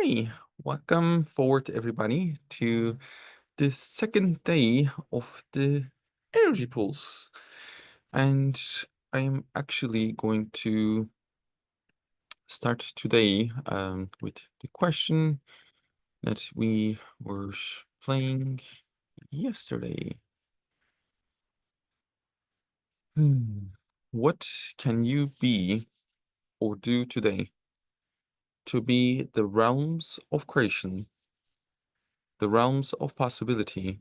Hey, welcome forward everybody to the second day of the energy pulse. And I am actually going to start today with the question that we were playing yesterday. What can you be or do today to be the realms of creation, the realms of possibility,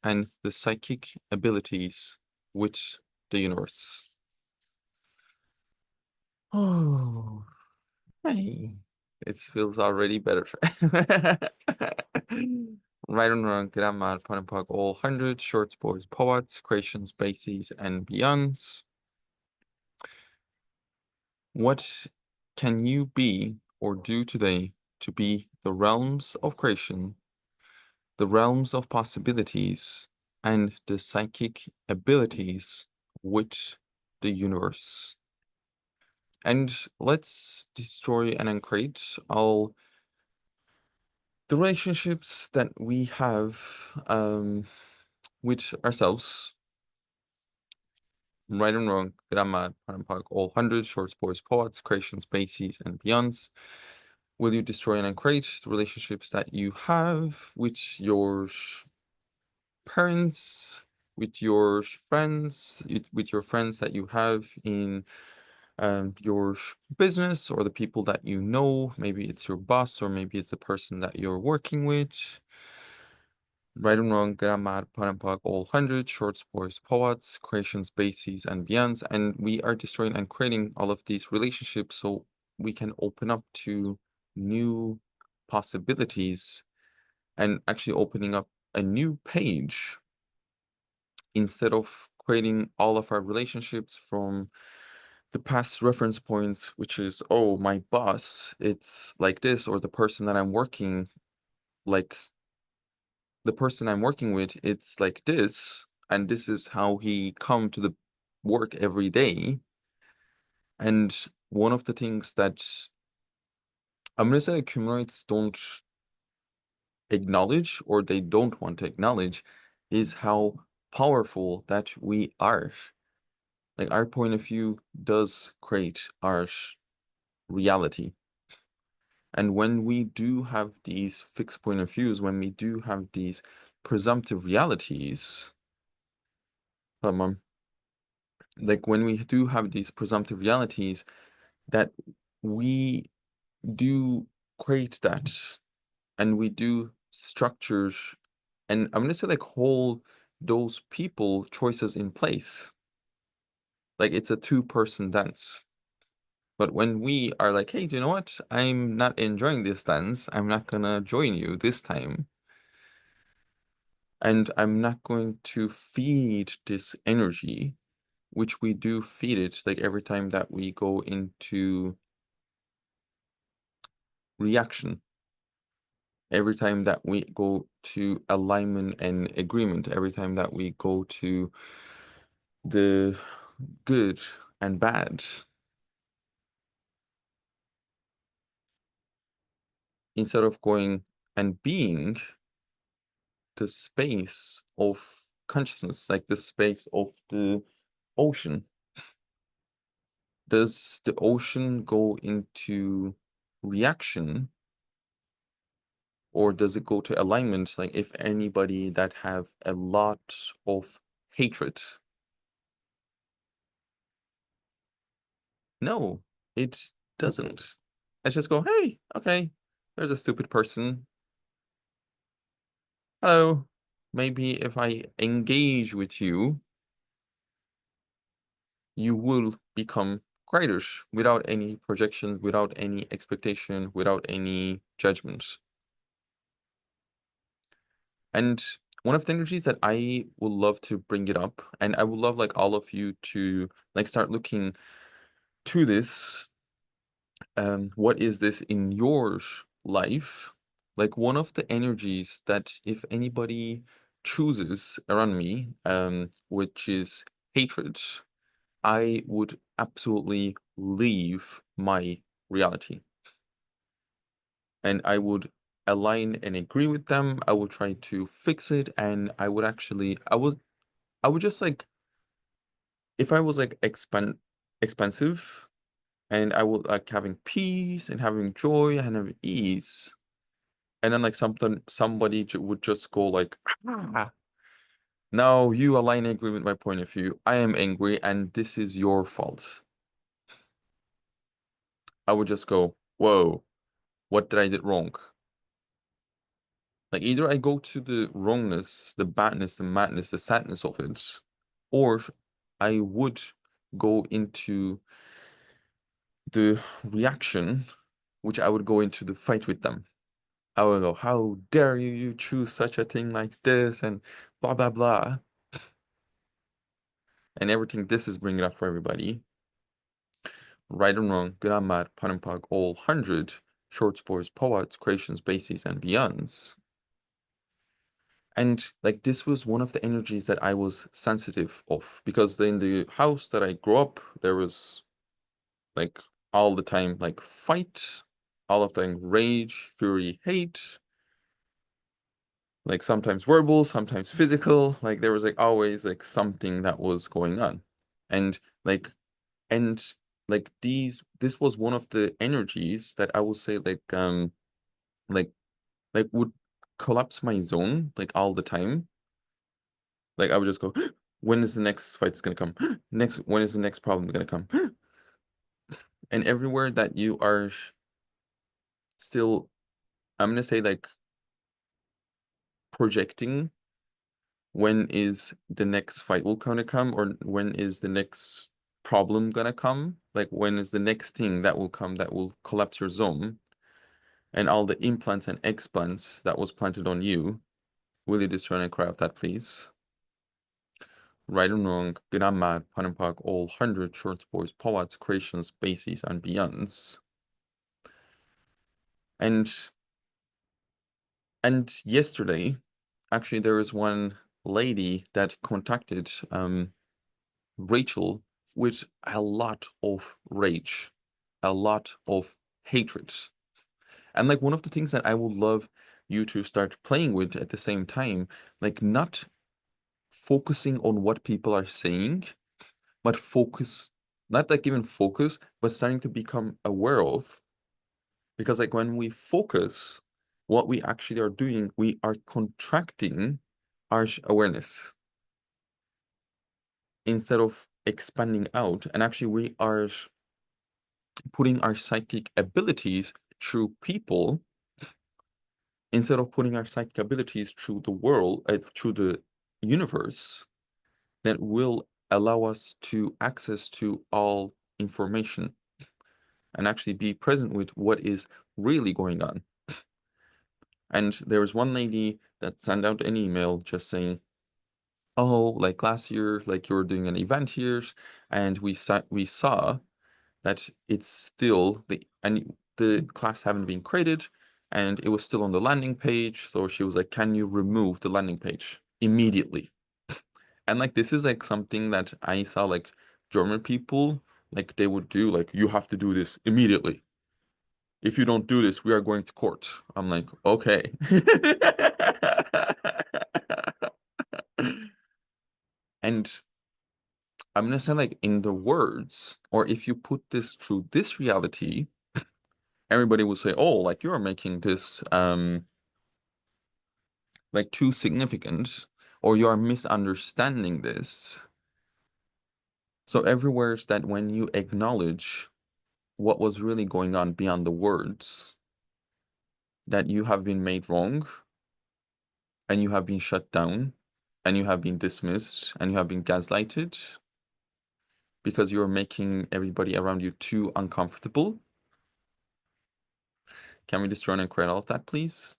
and the psychic abilities with the universe? Oh, hey, it feels already better. Right and wrong, grammar, fun and pug, all hundred, shorts, boys, poets, creations, bases, and beyonds. What can you be or do today to be the realms of creation, the realms of possibilities, and the psychic abilities with the universe? And let's destroy and uncreate all the relationships that we have with ourselves, right and wrong, grammar, park, all hundreds, shorts, boys, poets, creations, bases, and beyonds. Will you destroy and uncreate the relationships that you have with your parents, with your friends, with your friends that you have in your business, or the people that you know? Maybe it's your boss, or maybe it's the person that you're working with. Right and wrong, grammar, pag, all hundred, shorts, boys, poets, creations, bases, and beyonds. And we are destroying and creating all of these relationships so we can open up to new possibilities and actually opening up a new page instead of creating all of our relationships from the past reference points, which is, oh, my boss, it's like this, or like the person I'm working with, it's like this, and this is how he come to the work every day. And one of the things that I'm gonna say accumulates don't acknowledge, or they don't want to acknowledge, is how powerful that we are. Like, our point of view does create our reality. And when we do have these fixed point of views, when we do have these presumptive realities, um, like when we do have these presumptive realities, that we do create that, and we do structures, and I'm gonna say like hold those people choices in place. Like, it's a two-person dance. But when we are like, hey, do you know what? I'm not enjoying this dance. I'm not gonna join you this time. And I'm not going to feed this energy, which we do feed it like every time that we go into reaction, every time that we go to alignment and agreement, every time that we go to the good and bad, instead of going and being the space of consciousness, like the space of the ocean. Does the ocean go into reaction, or does it go to alignment? Like, if anybody that have a lot of hatred, no, it doesn't. I just go, hey, okay, there's a stupid person. Hello. Maybe if I engage with you, you will become greater without any projection, without any expectation, without any judgment. And one of the energies that I would love to bring it up, and I would love like all of you to like start looking to this. What is this in your life? Like, one of the energies that if anybody chooses around me, which is hatred, I would absolutely leave my reality. and I would align and agree with them. I would try to fix it, and I would just like, if I was like expensive, and I would like having peace and having joy and having ease, and then like somebody would just go like, ah, now you align and agree with my point of view. I am angry, and this is your fault. I would just go, whoa, what did I did wrong? Like either I go to the wrongness, the badness, the madness, the sadness of it, or I would go into the reaction, which I would go into the fight with them. I would go, how dare you choose such a thing like this, and blah blah blah, and everything this is bringing up for everybody. Right and wrong, good and bad, pun and pug, all 100, short spores, poets, creations, bases, and beyonds. And like this was one of the energies that I was sensitive of, because in the house that I grew up, there was like all the time like fight, all of the time rage, fury, hate, like sometimes verbal, sometimes physical. Like there was like always like something that was going on. And like and like this was one of the energies that I would say like would collapse my zone like all the time. Like I would just go, when is the next fight's gonna come? Next, when is the next problem gonna come? And everywhere that you are still, I'm gonna say like projecting when is the next fight will gonna come, or when is the next problem gonna come? Like when is the next thing that will come that will collapse your zone, and all the implants and explants that was planted on you. Will you destroy and craft that, please? Right and wrong, good and mad, pun and pug, all 100 short boys, poets, creations, bases, and beyonds. And yesterday, actually, there was one lady that contacted Rachel with a lot of rage, a lot of hatred. And like one of the things that I would love you to start playing with at the same time, like not focusing on what people are saying, but focus, not like even focus, but starting to become aware of. Because like when we focus, what we actually are doing, we are contracting our awareness instead of expanding out. And actually, we are putting our psychic abilities through people instead of putting our psychic abilities through the world, through the universe, that will allow us to access to all information and actually be present with what is really going on. And there was one lady that sent out an email just saying, oh, like last year, like you were doing an event here, and we saw that it's still the class haven't been created, and it was still on the landing page. So she was like, can you remove the landing page immediately? And like this is like something that I saw like German people, like they would do, like you have to do this immediately. If you don't do this, we are going to court. I'm like, okay. And I'm gonna say like in the words, or if you put this through this reality, everybody will say, oh, like you're making this like too significant, or you are misunderstanding this. So everywhere is that when you acknowledge what was really going on beyond the words, that you have been made wrong, and you have been shut down, and you have been dismissed, and you have been gaslighted because you're making everybody around you too uncomfortable. Can we destroy and create all of that, please?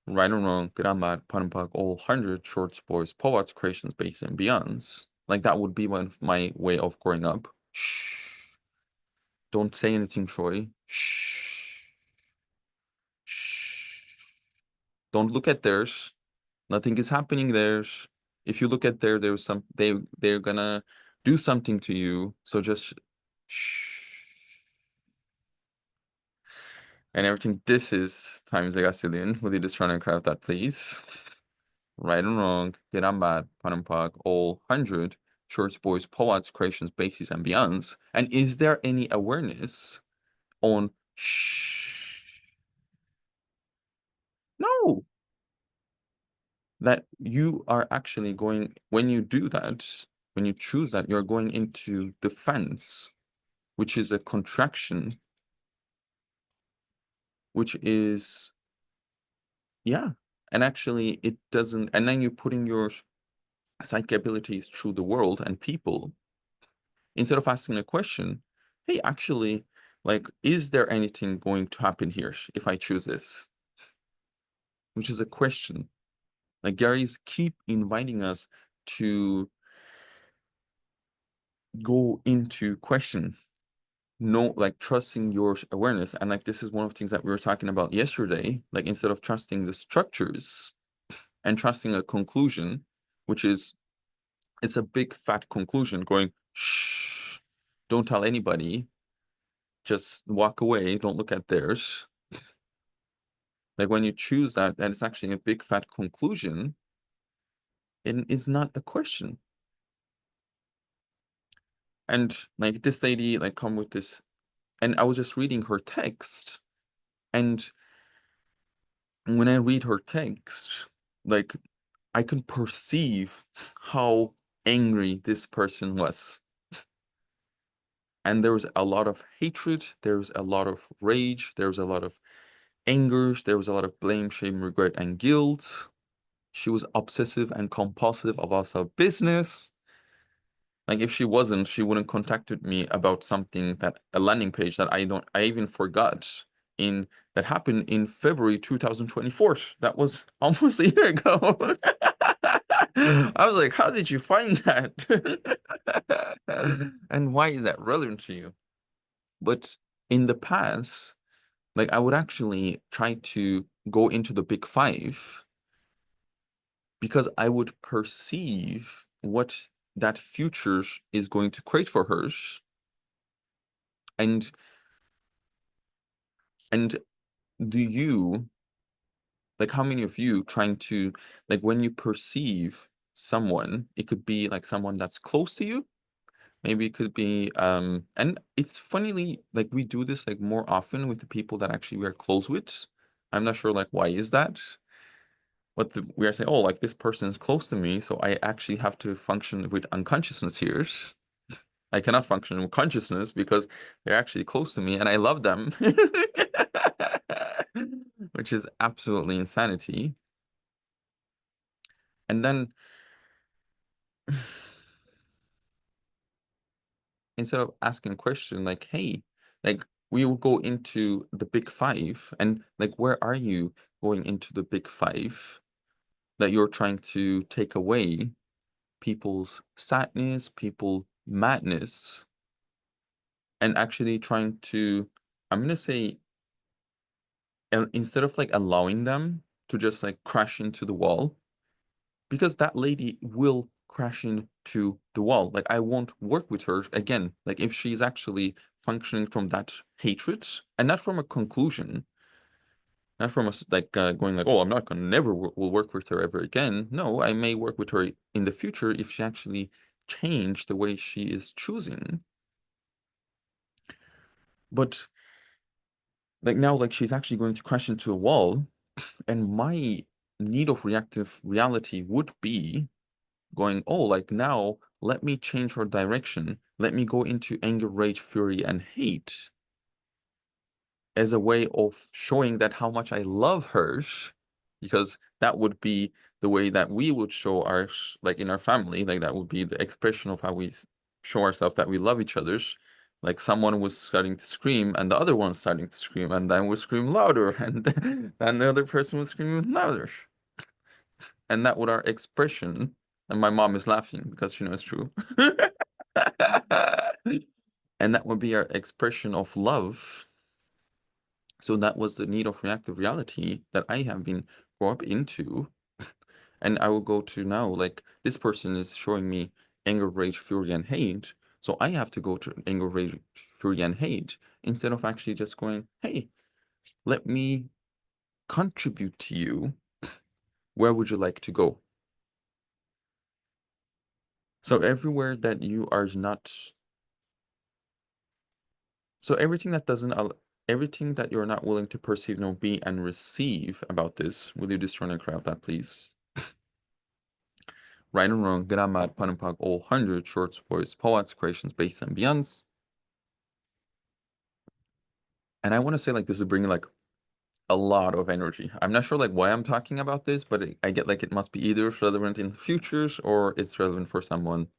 Right or wrong, good and bad, pun and pug, all 100 short sports, poets, creations, base, and beyonds. Like that would be one of my way of growing up. Shh. Don't say anything, Troy. Shh. Shh. Don't look at theirs. Nothing is happening there. If you look at there's some they're gonna do something to you. So just shh. and everything. This is times a gazillion. Will you just try and craft that, please? Right and wrong, good and bad, pun and pug, all 100, shorts, boys, poets, creations, bases, and beyonds. And is there any awareness on no, that you are actually going, when you do that, when you choose that, you're going into defense, which is a contraction, which is, yeah. And actually, it doesn't, and then you're putting your psychic abilities through the world and people instead of asking a question. Hey, actually, like, is there anything going to happen here if I choose this? Which is a question. Like, Gary's keep inviting us to go into question, no, like trusting your awareness. And like, this is one of the things that we were talking about yesterday. Like, instead of trusting the structures and trusting a conclusion, which is, it's a big fat conclusion going, shh, don't tell anybody, just walk away, don't look at theirs. Like, when you choose that, and it's actually a big fat conclusion, and it's not a question. And like, this lady like come with this, and I was just reading her text, and when I read her text, like, I can perceive how angry this person was. And there was a lot of hatred, there was a lot of rage, there was a lot of angers, there was a lot of blame, shame, regret, and guilt. She was obsessive and compulsive about her business. Like, if she wasn't, she wouldn't contacted me about something, that a landing page that I even forgot in that happened in February 2024. That was almost a year ago. I was like, how did you find that? And why is that relevant to you? But in the past, like, I would actually try to go into the big five because I would perceive what that future is going to create for her. And and do you, like, how many of you trying to, like, when you perceive someone, it could be like someone that's close to you, maybe it could be and it's funnily like we do this like more often with the people that actually we are close with. I'm not sure like why is that, but we are saying, oh, like this person is close to me, so I actually have to function with unconsciousness here. I cannot function with consciousness because they're actually close to me and I love them. Which is absolutely insanity. And then instead of asking a question like, hey, like, we will go into the big five, and like, where are you going into the big five that you're trying to take away people's sadness, people madness, and actually trying to, I'm gonna say, instead of like allowing them to just like crash into the wall, because that lady will crash into the wall. Like, I won't work with her again. Like, if she's actually functioning from that hatred and not from a conclusion, not from like going like, oh, I'm not gonna never will work with her ever again. No, I may work with her in the future if she actually change the way she is choosing. But like now, like she's actually going to crash into a wall, and my need of reactive reality would be going, oh, like now let me change her direction. Let me go into anger, rage, fury, and hate as a way of showing that how much I love her, because that would be the way that we would show our, like in our family, like that would be the expression of how we show ourselves that we love each other's. Like someone was starting to scream and the other one starting to scream and then we scream louder and then the other person was screaming louder. And that would our expression. And my mom is laughing because she knows it's true. And that would be our expression of love. So that was the need of reactive reality that I have been brought up into. And I will go to now, like, this person is showing me anger, rage, fury, and hate. So I have to go to anger, rage, fury, and hate instead of actually just going, hey, let me contribute to you. Where would you like to go? So everywhere that you are not, so everything that doesn't, everything that you're not willing to perceive, know, be, and receive about this, will you destroy and craft that, please? Right and wrong, good and mad, pun and pug, all 100 short stories, poets, creations, base, and beyonds. And I want to say, like, this is bringing, like, a lot of energy. I'm not sure, like, why I'm talking about this, but I get, like, it must be either relevant in the futures or it's relevant for someone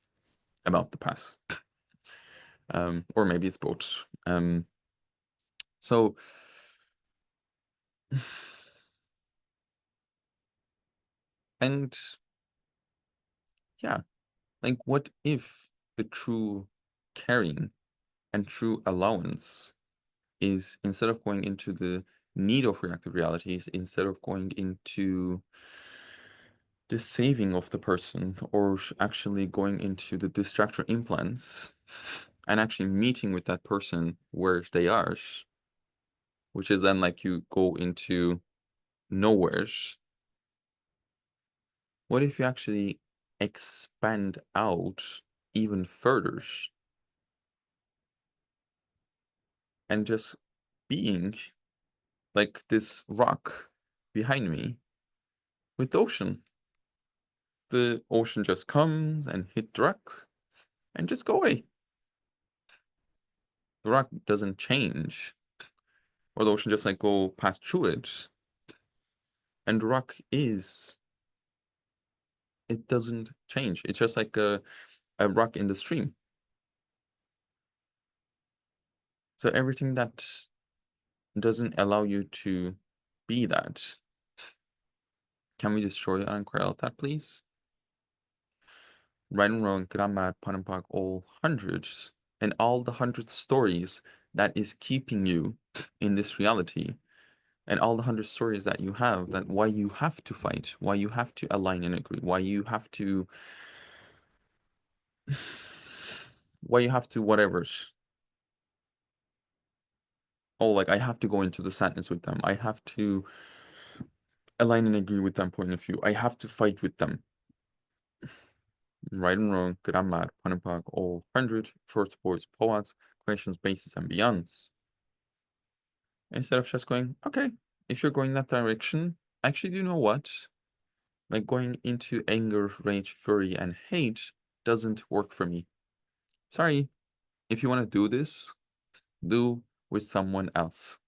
about the past. Or maybe it's both. So, and yeah, like, what if the true caring and true allowance is, instead of going into the need of reactive realities, instead of going into the saving of the person, or actually going into the distractor implants and actually meeting with that person where they are, which is then like you go into nowheres. What if you actually expand out even further and just being like this rock behind me with the ocean? The ocean just comes and hit the rock and just go away. The rock doesn't change, or the ocean just like go past through it. And the rock is, it doesn't change. It's just like a rock in the stream. So everything that doesn't allow you to be that, can we destroy and corral that, please? Right and wrong, good and mad, pun and pug, all hundreds, and all the 100 stories that is keeping you in this reality, and all the 100 stories that you have, that why you have to fight, why you have to align and agree, why you have to, whatever's. Oh, like, I have to go into the sadness with them. I have to align and agree with them point of view. I have to fight with them. Right and wrong, good and mad, pun and pug, all 100 short stories, poets, questions, bases, and beyonds. Instead of just going, okay, if you're going that direction, actually, do you know what? Like, going into anger, rage, fury, and hate doesn't work for me. Sorry. If you want to do this, do with someone else.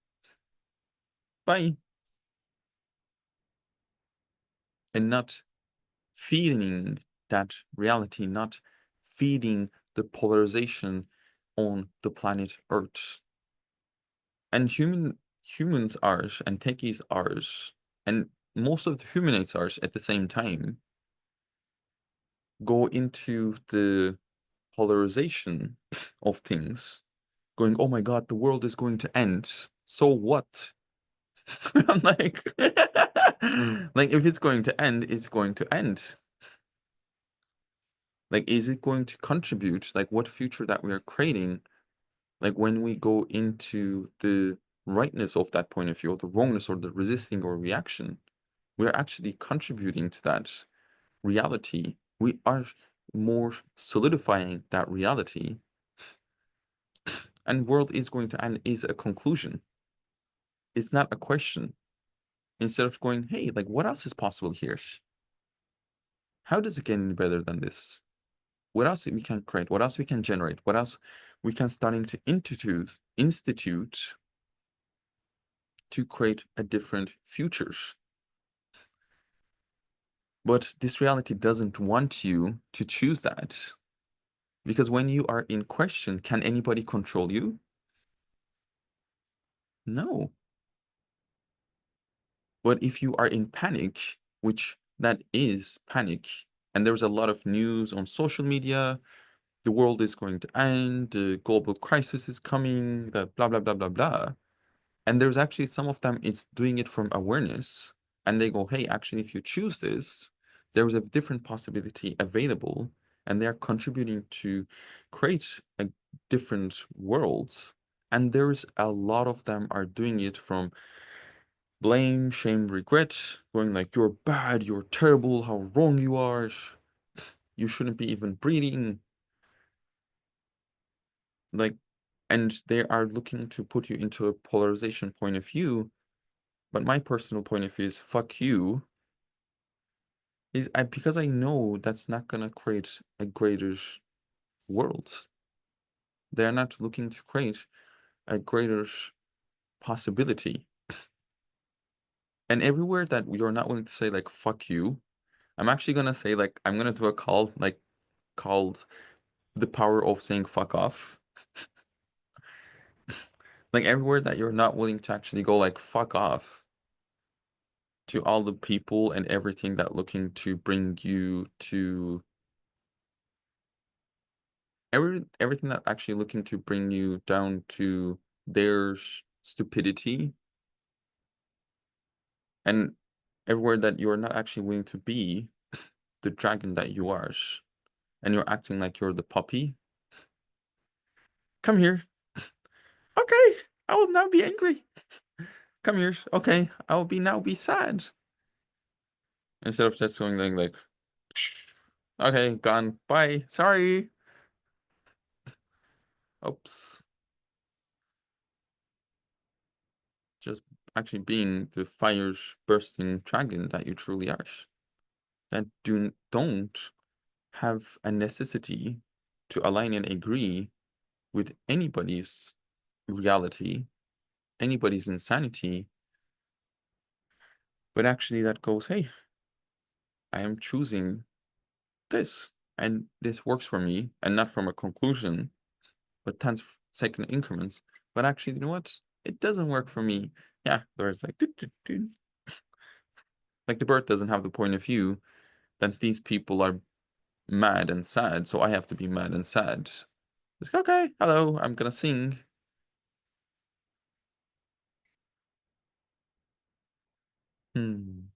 Bye. And not feeding that reality, not feeding the polarization on the planet Earth. And humans are, and techies are, and most of the humanites are at the same time, go into the polarization of things, going, oh my god, the world is going to end. So what? I'm like, like, if it's going to end, it's going to end. Like, is it going to contribute? Like, what future that we are creating, like, when we go into the rightness of that point of view, or the wrongness, or the resisting or reaction, we are actually contributing to that reality. We are more solidifying that reality, and world is going to end is a conclusion. It's not a question. Instead of going, hey, like, what else is possible here? How does it get any better than this? What else we can create? What else we can generate? What else we can starting to institute to create a different futures? But this reality doesn't want you to choose that. Because when you are in question, can anybody control you? No. But if you are in panic, which that is panic, and there's a lot of news on social media, the world is going to end, the global crisis is coming, the blah, blah, blah, blah, blah. And there's actually some of them, it's doing it from awareness. And they go, hey, actually, if you choose this, there's a different possibility available. And they're contributing to create a different world. And there's a lot of them are doing it from blame, shame, regret, going like, you're bad, you're terrible, how wrong you are, you shouldn't be even breathing. Like, and they are looking to put you into a polarization point of view. But my personal point of view is fuck you. Because I know that's not gonna create a greater world. They're not looking to create a greater possibility. And everywhere that you're not willing to say like fuck you, I'm actually gonna say like I'm gonna do a call like called the power of saying fuck off. Like everywhere that you're not willing to actually go like fuck off to all the people and everything that looking to bring you to everything that actually looking to bring you down to their stupidity, and everywhere that you're not actually willing to be the dragon that you are, and you're acting like you're the puppy. Come here. Okay, I will now be angry. Come here. Okay, I will be now be sad. Instead of just going like okay, gone. Bye. Sorry. Oops. Just actually being the fires bursting dragon that you truly are. That don't have a necessity to align and agree with anybody's reality, anybody's insanity, but actually that goes, hey, I am choosing this, and this works for me, and not from a conclusion, but 10-second increments. But actually, you know what? It doesn't work for me. Yeah, there's like, like the bird doesn't have the point of view that these people are mad and sad, so I have to be mad and sad. It's like, okay, hello, I'm gonna sing. Hmm.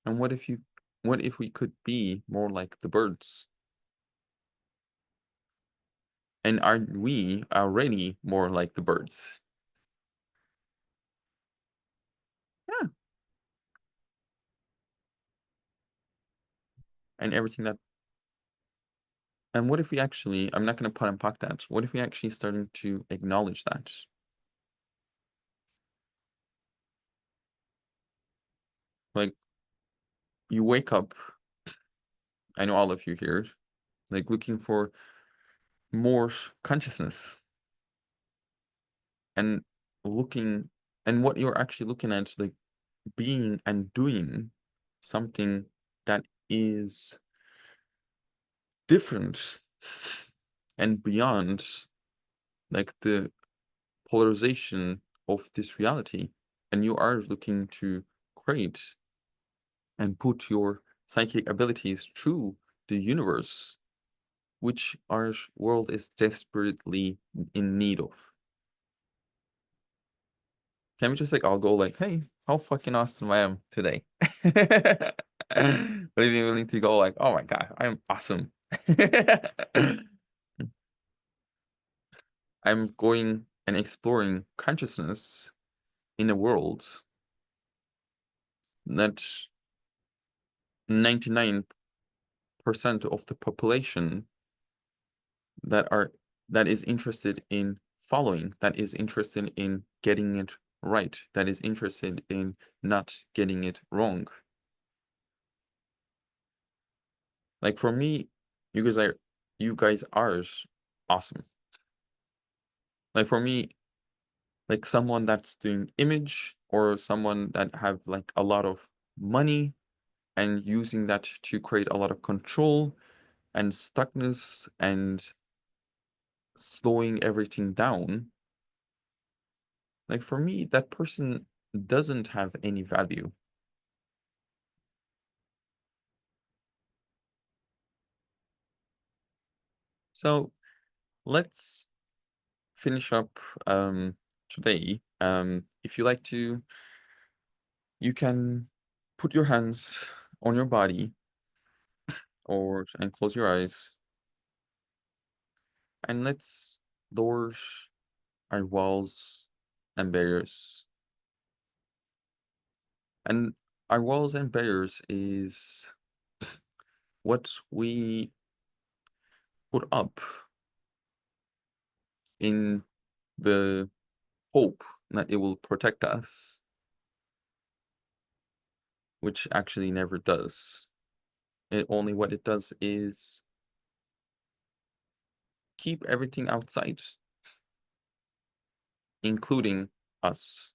And what if we could be more like the birds? And are we already more like the birds? Yeah. And everything that, and what if we actually, I'm not gonna put and pack that. What if we actually starting to acknowledge that? Like you wake up, I know all of you here, like looking for more consciousness and looking, and what you're actually looking at, like being and doing something that is different and beyond like the polarization of this reality, and you are looking to create and put your psychic abilities through the universe, which our world is desperately in need of. Can we just like all go like, hey, how fucking awesome I am today? But if you're willing to go like, oh my god, I'm awesome. I'm going and exploring consciousness in a world that 99% of the population that are that is interested in following, that is interested in getting it right, that is interested in not getting it wrong. Like for me, you guys are awesome. Like for me, like someone that's doing image or someone that have like a lot of money and using that to create a lot of control and stuckness and slowing everything down. Like for me, that person doesn't have any value. So let's finish up today. If you like to, you can put your hands on your body or and close your eyes, and let's doors are walls and barriers. And our walls and barriers is what we put up in the hope that it will protect us, which actually never does. It only what it does is keep everything outside, including us.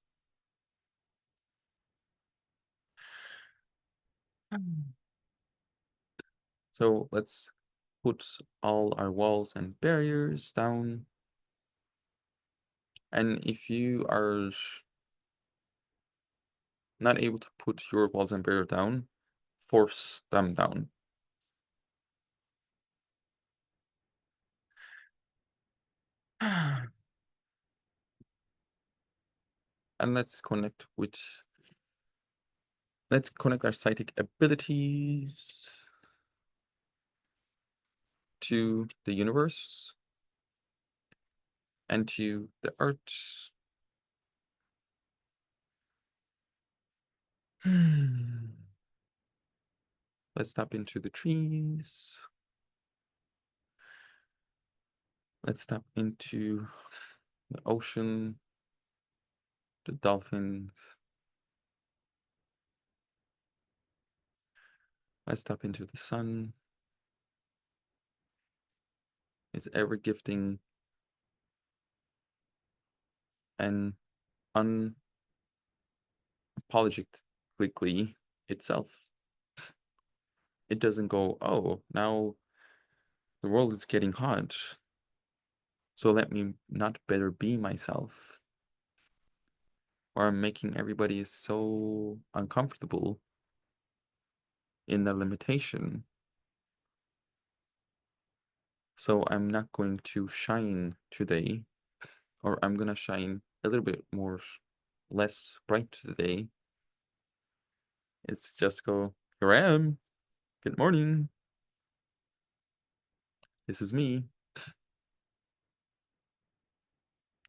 So let's put all our walls and barriers down. And if you are not able to put your walls and barrier down, force them down. And let's connect our psychic abilities to the universe and to the earth. Let's tap into the trees. Let's tap into the ocean, the dolphins. Let's tap into the sun. It's ever gifting and unapologetically itself. It doesn't go, oh, now the world is getting hot, so let me not better be myself. Or I'm making everybody so uncomfortable in the limitation. So I'm not going to shine today, or I'm gonna shine a little bit more less bright today. It's just go, here I am. Good morning. This is me.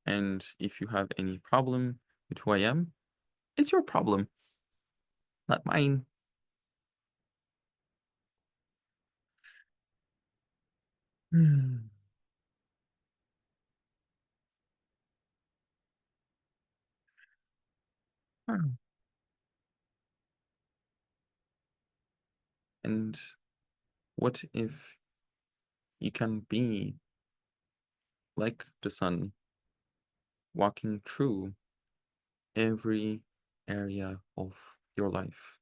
And if you have any problem with who I am, it's your problem, not mine. Hmm. Hmm. And what if you can be like the sun, walking through every area of your life?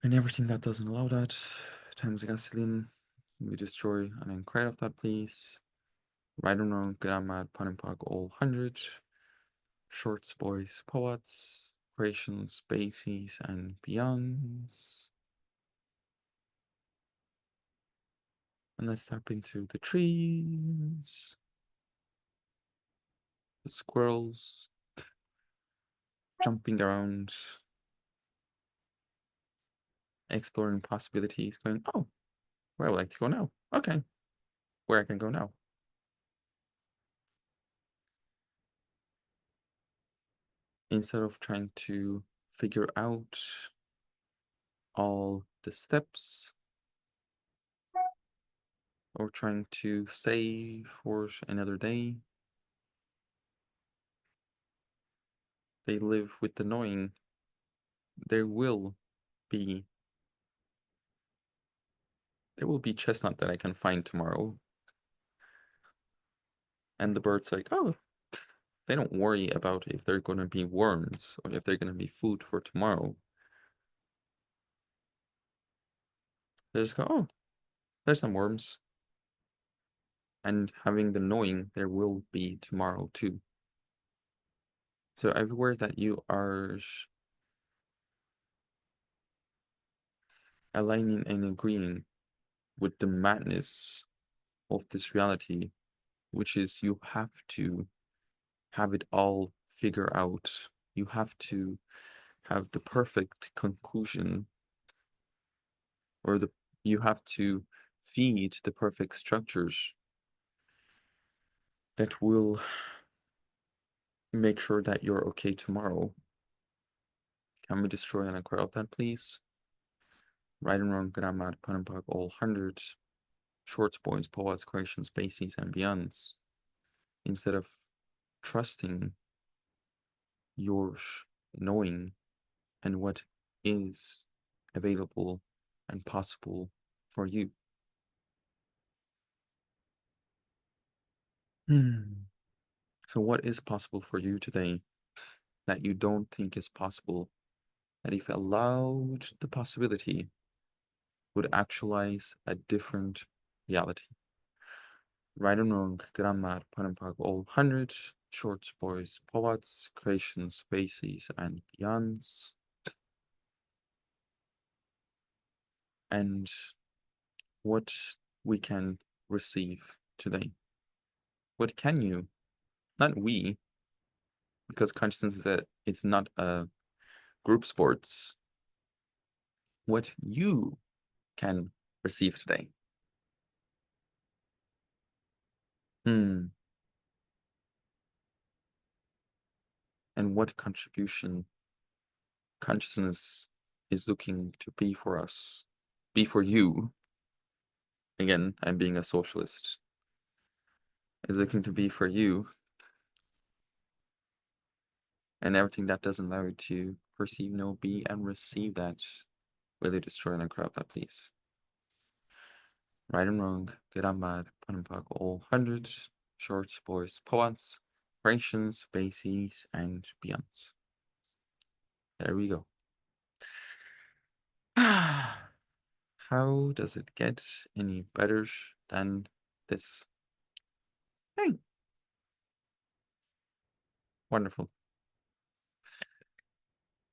And everything that doesn't allow that, times the gasoline, we destroy and then credit of that, please. Right or wrong, good and mad, pun and pug, all 100. Shorts, boys, poets, creations, bases, and beyonds. And let's tap into the trees, the squirrels jumping around, exploring possibilities, going, oh, where would I like to go now? Okay, where I can go now. Instead of trying to figure out all the steps or trying to save for another day, they live with the knowing there will be chestnut that I can find tomorrow. And the bird's like, oh, they don't worry about if they're gonna be worms or if they're gonna be food for tomorrow. They just go, oh, there's some worms. And having the knowing there will be tomorrow too. So everywhere that you are aligning and agreeing with the madness of this reality, which is you have to have it all figure out. You have to have the perfect conclusion, or you have to feed the perfect structures that will make sure that you're okay tomorrow. Can we destroy and acquire that, please? Right and wrong, grammar, pun and pug, all hundreds, shorts, points, poets, creations, bases, and beyonds. Instead of trusting your knowing and what is available and possible for you. So what is possible for you today that you don't think is possible, that if allowed the possibility would actualize a different reality? Right and wrong, grammar, pun and pug, all hundreds, shorts, boys, poets, creations, spaces, and beyonds. And what we can receive today. What can you? Not we, because consciousness is it's not a group sports. What you can receive today. And what contribution consciousness is looking to be for us, be for you. Again, I'm being a socialist. Is looking to be for you. And everything that doesn't allow you to perceive, know, be, and receive that, really destroy and crowd that, please. Right and wrong, good and bad, pun and pug, all hundreds, shorts, boys, poets, creations, bases, and beyonds. There we go. How does it get any better than this? Hey, wonderful.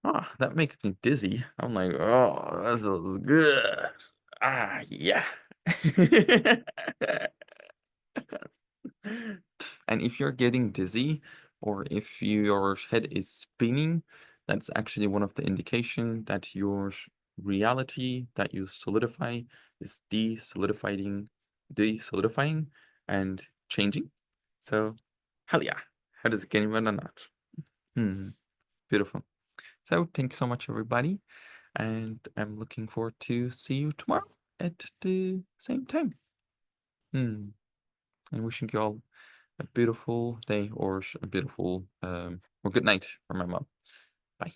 Ah, that makes me dizzy. I'm like, oh, that feels good. Ah, yeah. And if you're getting dizzy or if your head is spinning, that's actually one of the indication that your reality that you solidify is desolidifying and changing. So hell yeah. How does it get even or not? Beautiful. So thanks so much, everybody. And I'm looking forward to see you tomorrow at the same time. And wishing you all a beautiful day or a beautiful or good night for my mom. Bye.